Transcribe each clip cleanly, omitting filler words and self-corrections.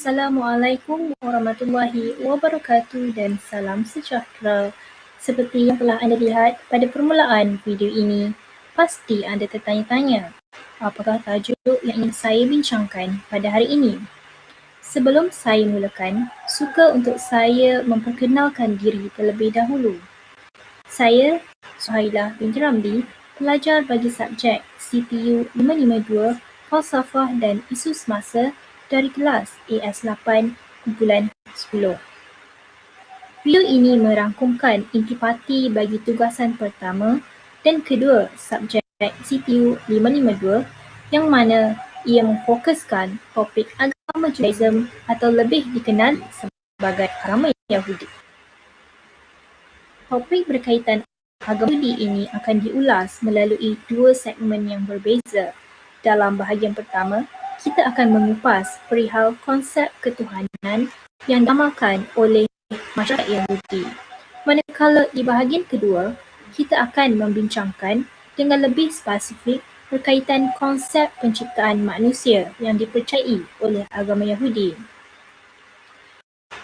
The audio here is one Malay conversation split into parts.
Assalamualaikum warahmatullahi wabarakatuh dan salam sejahtera. Seperti yang telah anda lihat pada permulaan video ini, pasti anda tertanya-tanya, apakah tajuk yang ingin saya bincangkan pada hari ini? Sebelum saya mulakan, suka untuk saya memperkenalkan diri terlebih dahulu. Saya Suhailah binti Ramli, pelajar bagi subjek CPU 552, Falsafah dan Isu Semasa dari kelas AS8 kumpulan 10. Video ini merangkumkan intipati bagi tugasan pertama dan kedua subjek CPU 552 yang mana ia memfokuskan topik agama Judaism atau lebih dikenal sebagai agama Yahudi. Topik berkaitan agama Yahudi ini akan diulas melalui dua segmen yang berbeza. Dalam bahagian pertama, kita akan mengupas perihal konsep ketuhanan yang diamalkan oleh masyarakat Yahudi. Manakala di bahagian kedua, kita akan membincangkan dengan lebih spesifik berkaitan konsep penciptaan manusia yang dipercayai oleh agama Yahudi.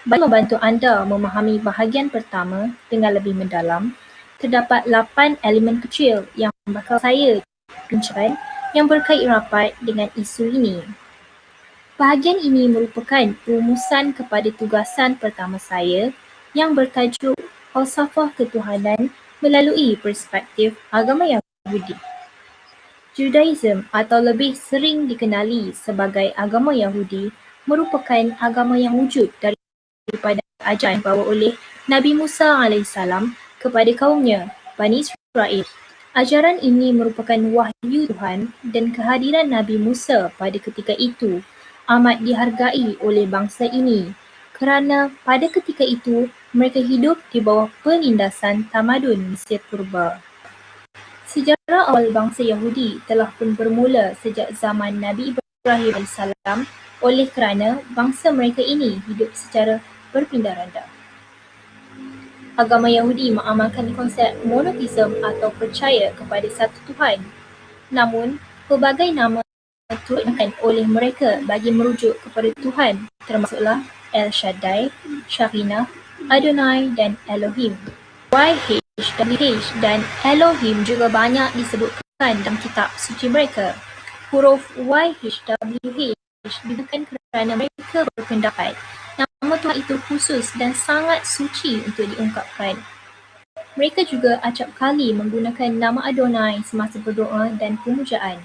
Bagi membantu anda memahami bahagian pertama dengan lebih mendalam, terdapat 8 elemen kecil yang bakal saya bincangkan yang berkait rapat dengan isu ini. Bahagian ini merupakan rumusan kepada tugasan pertama saya yang bertajuk Falsafah Ketuhanan melalui perspektif agama Yahudi. Judaism atau lebih sering dikenali sebagai agama Yahudi merupakan agama yang wujud daripada ajaran dibawa oleh Nabi Musa AS kepada kaumnya, Bani Israel. Ajaran ini merupakan wahyu Tuhan dan kehadiran Nabi Musa pada ketika itu amat dihargai oleh bangsa ini kerana pada ketika itu mereka hidup di bawah penindasan tamadun Mesir Purba. Sejarah awal bangsa Yahudi telah pun bermula sejak zaman Nabi Ibrahim AS oleh kerana bangsa mereka ini hidup secara berpindah randa. Agama Yahudi mengamalkan konsep monoteism atau percaya kepada satu Tuhan. Namun, pelbagai nama turut digunakan oleh mereka bagi merujuk kepada Tuhan termasuklah El Shaddai, Shekhinah, Adonai dan Elohim. YHWH dan Elohim juga banyak disebutkan dalam kitab suci mereka. Huruf YHWH digunakan kerana mereka berpendapat nama Tuhan itu khusus dan sangat suci untuk diungkapkan. Mereka juga acap kali menggunakan nama Adonai semasa berdoa dan pemujaan.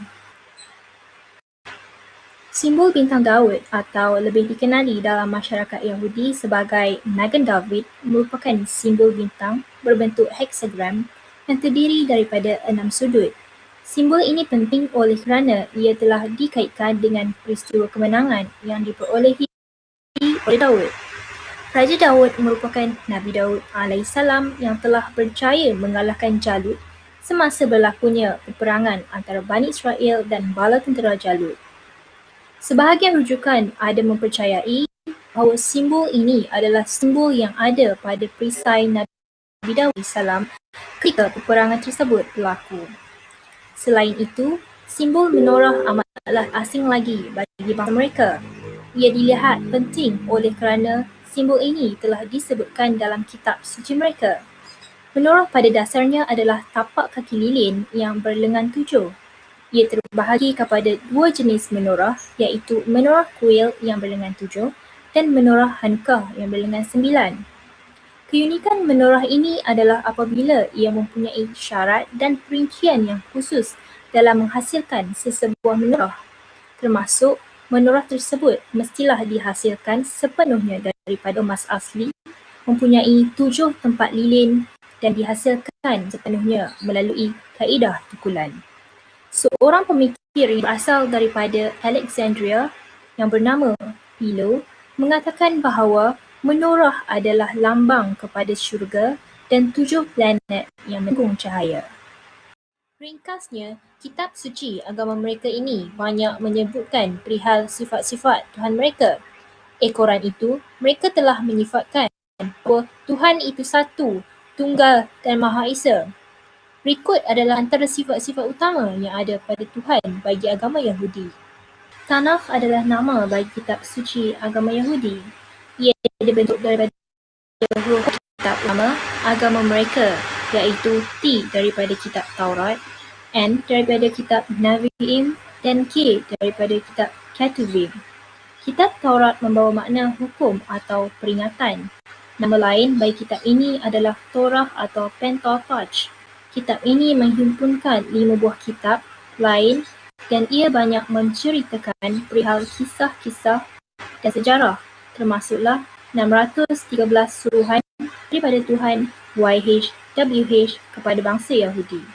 Simbol bintang Daud atau lebih dikenali dalam masyarakat Yahudi sebagai Magen David merupakan simbol bintang berbentuk hexagram yang terdiri daripada 6 sudut. Simbol ini penting oleh kerana ia telah dikaitkan dengan peristiwa kemenangan yang diperolehi oleh Daud. Raja Daud merupakan Nabi Daud AS yang telah berjaya mengalahkan Jalut semasa berlakunya peperangan antara Bani Israel dan bala tentera Jalut. Sebahagian rujukan ada mempercayai bahawa simbol ini adalah simbol yang ada pada perisai Nabi Daud AS ketika peperangan tersebut berlaku. Selain itu, simbol menorah amatlah asing lagi bagi bangsa mereka. Ia dilihat penting oleh kerana simbol ini telah disebutkan dalam kitab suci mereka. Menorah pada dasarnya adalah tapak kaki lilin yang berlengan 7. Ia terbahagi kepada dua jenis menorah iaitu menorah kuil yang berlengan 7 dan menorah Hanukkah yang berlengan 9. Keunikan menorah ini adalah apabila ia mempunyai syarat dan perincian yang khusus dalam menghasilkan sesebuah menorah, termasuk menorah tersebut mestilah dihasilkan sepenuhnya daripada emas asli, mempunyai 7 tempat lilin dan dihasilkan sepenuhnya melalui kaedah tukulan. Seorang pemikir yang berasal daripada Alexandria yang bernama Philo mengatakan bahawa menorah adalah lambang kepada syurga dan 7 planet yang menanggung cahaya. Ringkasnya, kitab suci agama mereka ini banyak menyebutkan perihal sifat-sifat Tuhan mereka. Ekoran itu, mereka telah menyifatkan bahawa Tuhan itu satu, tunggal dan Maha Esa. Berikut adalah antara sifat-sifat utama yang ada pada Tuhan bagi agama Yahudi. Tanakh adalah nama bagi kitab suci agama Yahudi. Ia dibentuk daripada huruf kitab lama agama mereka, iaitu T daripada kitab Taurat, N daripada kitab Nevi'im, dan K daripada kitab Ketuvim. Kitab Taurat membawa makna hukum atau peringatan. Nama lain bagi kitab ini adalah Torah atau Pentateuch. Kitab ini menghimpunkan 5 buah kitab lain dan ia banyak menceritakan perihal kisah-kisah dan sejarah, termasuklah 613 suruhan daripada Tuhan YHWH kepada bangsa Yahudi.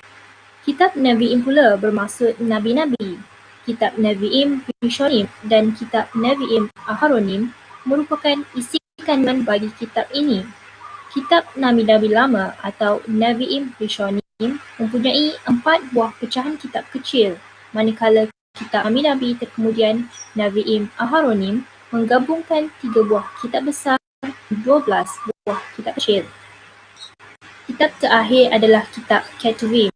Kitab Nevi'im pula bermaksud Nabi-Nabi. Kitab Nevi'im Rishonim dan Kitab Nevi'im Aharonim merupakan isi kandungan bagi kitab ini. Kitab Nabi-Nabi Lama atau Nevi'im Rishonim mempunyai 4 buah pecahan kitab kecil, manakala kitab Nabi-Nabi terkemudian Nevi'im Aharonim menggabungkan 3 buah kitab besar dan 12 buah kitab kecil. Kitab terakhir adalah kitab Ketuvim.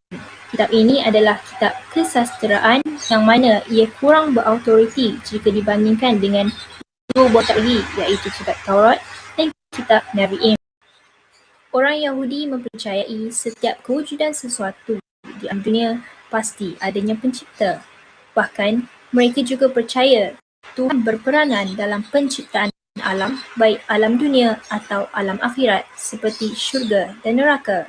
Kitab ini adalah kitab kesastraan yang mana ia kurang berautoriti jika dibandingkan dengan 2 buah kitab lagi, iaitu kitab Taurat dan kitab Nevi'im. Orang Yahudi mempercayai setiap kewujudan sesuatu di alam dunia pasti adanya pencipta. Bahkan mereka juga percaya Tuhan berperanan dalam penciptaan alam, baik alam dunia atau alam akhirat seperti syurga dan neraka.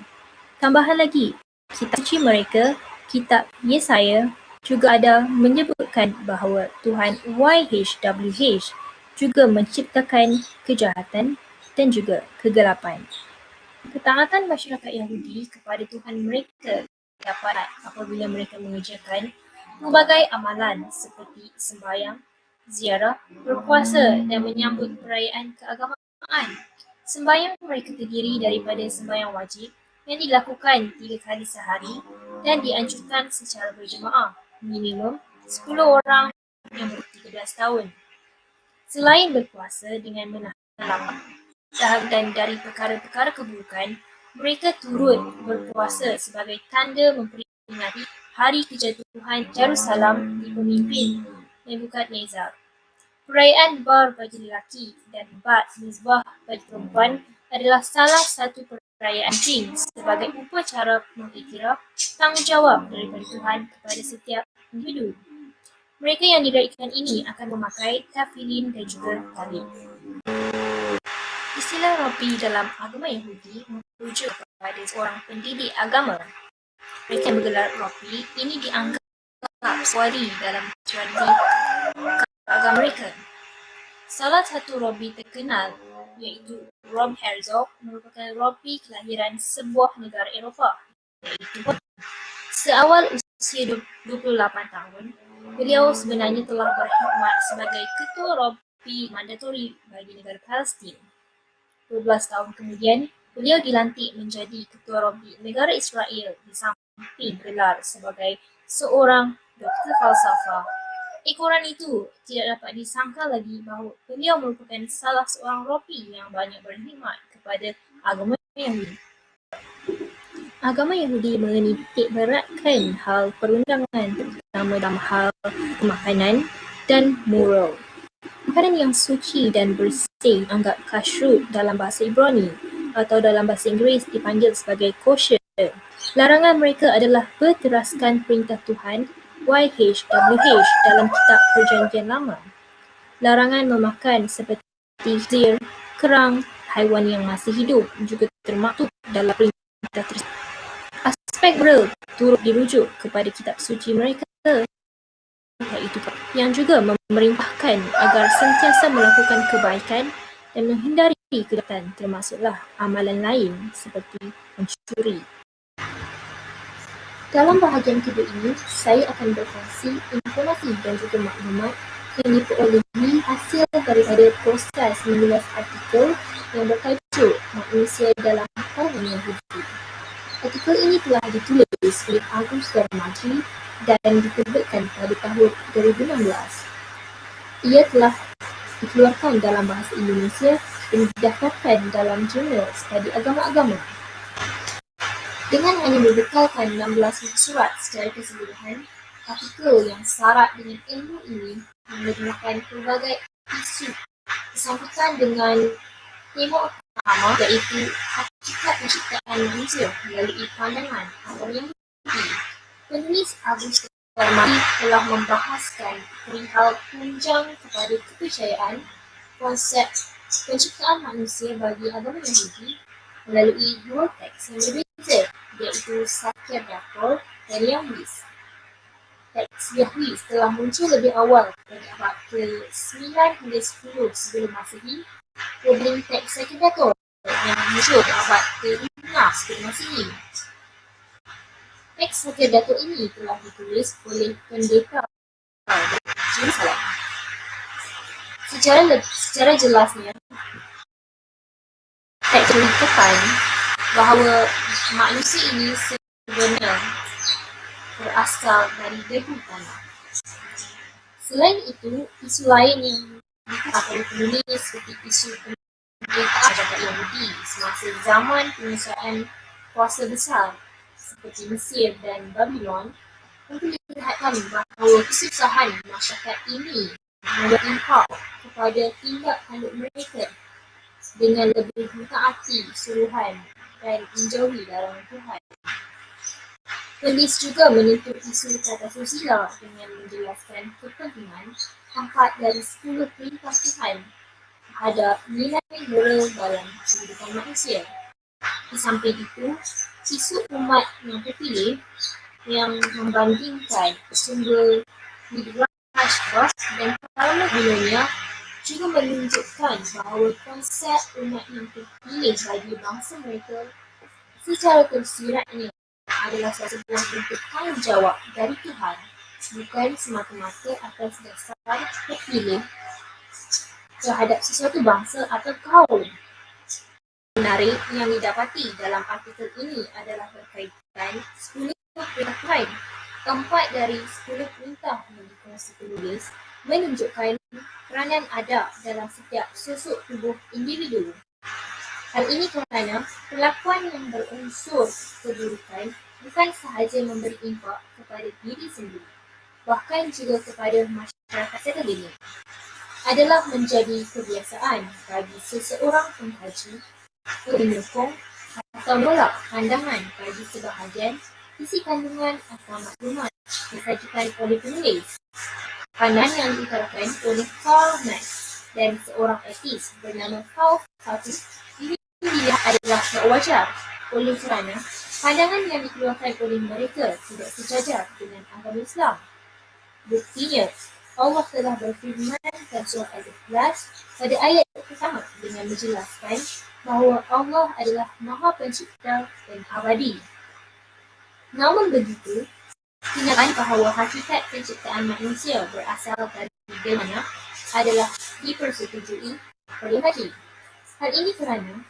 Tambahan lagi, kitab suci mereka, kitab Yesaya, juga ada menyebutkan bahawa Tuhan YHWH juga menciptakan kejahatan dan juga kegelapan. Ketaatan masyarakat Yahudi kepada Tuhan mereka dapat apabila mereka mengerjakan pelbagai amalan seperti sembahyang, ziarah, berpuasa dan menyambut perayaan keagamaan. Sembahyang mereka terdiri daripada sembahyang wajib yang dilakukan 3 kali sehari dan dianjurkan secara berjemaah, minimum 10 orang yang berumur 13 tahun. Selain berpuasa dengan menahan lapar dan dari perkara-perkara keburukan, mereka turut berpuasa sebagai tanda memperingati hari kejatuhan Jerusalem dipimpin Nebukadnezar. Perayaan Bar bagi lelaki dan Bat Mizbah bagi perempuan adalah salah satu perayaan penting sebagai upacara mengiktiraf tanggungjawab daripada Tuhan kepada setiap individu. Mereka yang diraihkan ini akan memakai tafilin dan juga talib. Istilah Rabbi dalam agama Yahudi merujuk kepada seorang pendidik agama. Mereka yang bergelar Rabbi ini dianggap wali dalam tradisi agama mereka. Salah satu Rabbi terkenal iaitu Rob Herzog merupakan Rabbi kelahiran sebuah negara Eropah, iaitu seawal usia 28 tahun, beliau sebenarnya telah berkhidmat sebagai ketua Rabbi mandatori bagi negara Palestin. 12 tahun kemudian, beliau dilantik menjadi ketua Rabbi negara Israel di samping gelar sebagai seorang doktor falsafah. Ekoran itu tidak dapat disangka lagi bahawa beliau merupakan salah seorang Rabbi yang banyak berkhidmat kepada agama Yahudi. Agama Yahudi menitik beratkan hal perundangan, terutama dalam hal makanan dan moral. Makanan yang suci dan bersih anggap kashrut dalam bahasa Ibrani atau dalam bahasa Inggeris dipanggil sebagai kosher. Larangan mereka adalah berteraskan perintah Tuhan YHWH dalam kitab Perjanjian Lama. Larangan memakan seperti zir, kerang, haiwan yang masih hidup juga termaktub dalam perintah tersebut. Aspek moral turut dirujuk kepada kitab suci mereka, iaitu yang juga memerintahkan agar sentiasa melakukan kebaikan dan menghindari kejahatan, termasuklah amalan lain seperti mencuri. Dalam bahagian kedua ini, saya akan berkongsi informasi dan juga maklumat yang diperolehi hasil daripada proses menulis artikel yang bertajuk Manusia dalam Kaum Yahudi. Artikel ini telah ditulis oleh Agus Darmaji dan diterbitkan pada tahun 2016. Ia telah dikeluarkan dalam bahasa Indonesia dan didaftarkan dalam jurnal studi agama-agama. Dengan hanya membekalkan 16 muka surat secara keseluruhan, artikel yang syarat dengan ilmu ini menggunakan pelbagai isu bersangkutan dengan tema utama iaitu hakikat penciptaan manusia melalui pandangan agama Yahudi. Penulis Agus Darmadi telah membahaskan perihal tunjang kepada kepercayaan konsep penciptaan manusia bagi agama Yahudi melalui dua teks yang berbeza, iaitu Sakya Dator dan Yahwis. Teks Yahwis telah muncul lebih awal pada abad ke-9 hingga 10 sebelum Masehi, berbanding teks Sakya Dator yang muncul pada abad ke-15 sebelum Masehi. Teks Sakya Dator ini telah ditulis oleh pendeta Jerusalem. Secara jelasnya, teks menyatakan bahawa manusia ini sebenarnya berasal dari debu tanah. Selain itu, isu lain yang dikatakan oleh penulis seperti isu pemerintahan masyarakat Yahudi semasa zaman penguasaan kuasa besar seperti Mesir dan Babylon memperlihatkan bahawa kesusahan masyarakat ini berimpact kepada tindak tanduk mereka dengan lebih mentaati suruhan dan menjauhi larangan Tuhan. Penulis juga menyentuh isu tata susila dengan menjelaskan kepentingan 4 dari 10 perintah Tuhan terhadap nilai moral dalam kehidupan manusia. Di samping itu, isu umat yang terpilih yang membandingkan sumber Midrash dan pengalaman dunia juga menunjukkan bahawa konsep umat yang terpilih bagi bangsa mereka secara tersiratnya adalah sebuah bentuk tanggungjawab dari Tuhan, bukan semata-mata atas dasar terpilih terhadap sesuatu bangsa atau kaum. Menarik yang didapati dalam artikel ini adalah berkaitan 10 perintah Tuhan. 4 dari 10 perintah yang dikongsi penulis menunjukkan peranan adab dalam setiap susuk tubuh individu. Hal ini kerana perlakuan yang berunsur keburukan bukan sahaja memberi impak kepada diri sendiri, bahkan juga kepada masyarakat sekeliling. Adalah menjadi kebiasaan bagi seseorang pengkaji untuk menyokong atau menolak pandangan bagi sebahagian isi kandungan atau maklumat disajikan oleh penulis. Pandangan yang diutarakan oleh Karl Marx dan seorang etis bernama Karl Popper dilihat adalah tak wajar oleh kerana pandangan yang dikeluarkan oleh mereka tidak sejajar dengan agama Islam. Buktinya, Allah telah berfirman dalam surah Al-Ikhlas pada ayat pertama dengan menjelaskan bahawa Allah adalah Maha Pencipta dan Abadi. Namun begitu, kenyataan bahawa hakikat penciptaan manusia berasal dari dunia adalah dipersetujui oleh Haji. Hal ini kerana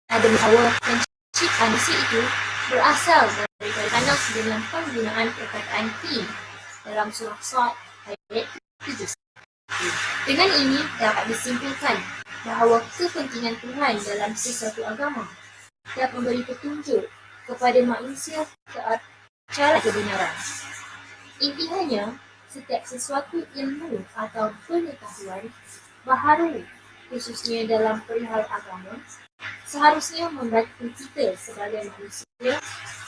ada bahawa penciptaan manusia itu berasal daripada tanah dengan penggunaan perkataan fi dalam surah Sad ayat 7. Dengan ini dapat disimpulkan bahawa kepentingan Tuhan dalam sesuatu agama dapat memberi petunjuk kepada manusia ke cara kebenaran. Intinya, setiap sesuatu ilmu atau pengetahuan baharu khususnya dalam perihal agama seharusnya membantu kita sebagai manusia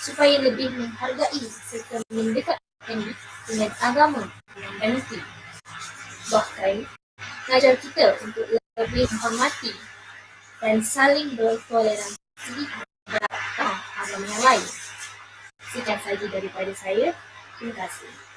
supaya lebih menghargai serta mendekatkan diri dengan agama yang mengerti. Bahkan, mengajar kita untuk lebih menghormati dan saling bertoleransi terhadap agama yang lain. Sekian sahaja daripada saya. Terima kasih.